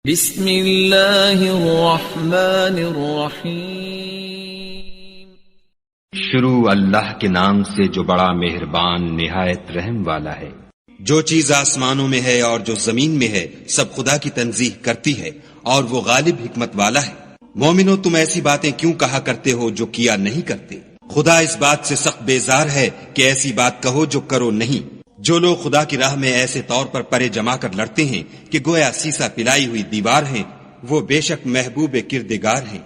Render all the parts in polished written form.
بسم اللہ الرحمن الرحیم۔ شروع اللہ کے نام سے جو بڑا مہربان نہایت رحم والا ہے۔ جو چیز آسمانوں میں ہے اور جو زمین میں ہے سب خدا کی تنزیہ کرتی ہے اور وہ غالب حکمت والا ہے۔ مومنو تم ایسی باتیں کیوں کہا کرتے ہو جو کیا نہیں کرتے؟ خدا اس بات سے سخت بیزار ہے کہ ایسی بات کہو جو کرو نہیں۔ جو لوگ خدا کی راہ میں ایسے طور پر پرے جما کر لڑتے ہیں کہ گویا سیسا پلائی ہوئی دیوار ہیں، وہ بے شک محبوب کردگار ہیں۔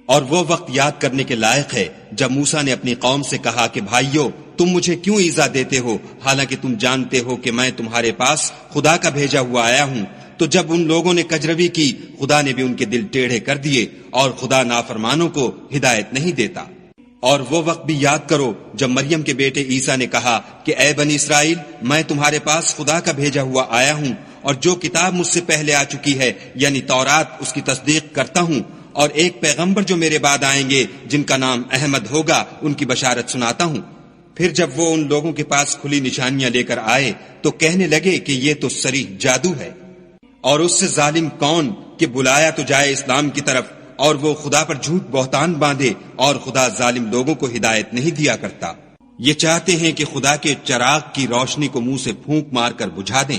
اور وہ وقت یاد کرنے کے لائق ہے جب موسیٰ نے اپنی قوم سے کہا کہ بھائیو تم مجھے کیوں ایذا دیتے ہو حالانکہ تم جانتے ہو کہ میں تمہارے پاس خدا کا بھیجا ہوا آیا ہوں۔ تو جب ان لوگوں نے کجروی کی خدا نے بھی ان کے دل ٹیڑھے کر دیے، اور خدا نافرمانوں کو ہدایت نہیں دیتا۔ اور وہ وقت بھی یاد کرو جب مریم کے بیٹے عیسیٰ نے کہا کہ اے بنی اسرائیل میں تمہارے پاس خدا کا بھیجا ہوا آیا ہوں، اور جو کتاب مجھ سے پہلے آ چکی ہے یعنی تورات اس کی تصدیق کرتا ہوں، اور ایک پیغمبر جو میرے بعد آئیں گے جن کا نام احمد ہوگا ان کی بشارت سناتا ہوں۔ پھر جب وہ ان لوگوں کے پاس کھلی نشانیاں لے کر آئے تو کہنے لگے کہ یہ تو صریح جادو ہے، اور اس سے ظالم کون کہ بلایا تو جائے اسلام کی طرف، اور وہ خدا پر جھوٹ بہتان باندھے، اور خدا ظالم لوگوں کو ہدایت نہیں دیا کرتا۔ یہ چاہتے ہیں کہ خدا کے چراغ کی روشنی کو منہ سے پھونک مار کر بجھا دیں،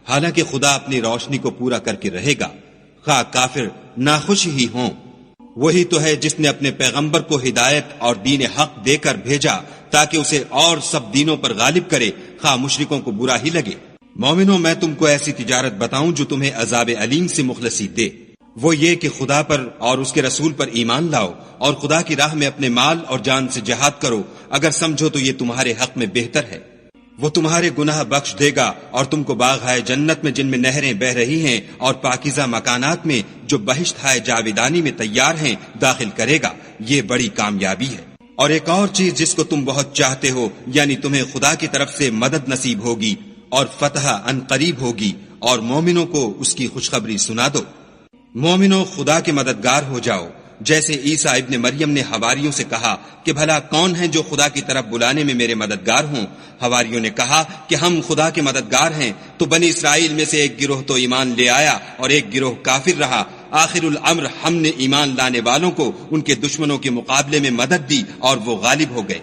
حالانکہ خدا اپنی روشنی کو پورا کر کے رہے گا، خواہ کافر ناخوش ہی ہوں۔ وہی تو ہے جس نے اپنے پیغمبر کو ہدایت اور دین حق دے کر بھیجا تاکہ اسے اور سب دینوں پر غالب کرے، خواہ مشرکوں کو برا ہی لگے۔ مومنوں میں تم کو ایسی تجارت بتاؤں جو تمہیں عذاب علیم سے مخلصی دے، وہ یہ کہ خدا پر اور اس کے رسول پر ایمان لاؤ، اور خدا کی راہ میں اپنے مال اور جان سے جہاد کرو، اگر سمجھو تو یہ تمہارے حق میں بہتر ہے۔ وہ تمہارے گناہ بخش دے گا اور تم کو باغ ہائے جنت میں جن میں نہریں بہ رہی ہیں اور پاکیزہ مکانات میں جو بہشت ہائے جاویدانی میں تیار ہیں داخل کرے گا۔ یہ بڑی کامیابی ہے۔ اور ایک اور چیز جس کو تم بہت چاہتے ہو، یعنی تمہیں خدا کی طرف سے مدد نصیب ہوگی اور فتح ان قریب ہوگی، اور مومنوں کو اس کی خوشخبری سنا دو۔ مومنوں خدا کے مددگار ہو جاؤ، جیسے عیسیٰ ابن مریم نے حواریوں سے کہا کہ بھلا کون ہیں جو خدا کی طرف بلانے میں میرے مددگار ہوں؟ حواریوں نے کہا کہ ہم خدا کے مددگار ہیں۔ تو بنی اسرائیل میں سے ایک گروہ تو ایمان لے آیا اور ایک گروہ کافر رہا۔ آخر الامر ہم نے ایمان لانے والوں کو ان کے دشمنوں کے مقابلے میں مدد دی اور وہ غالب ہو گئے۔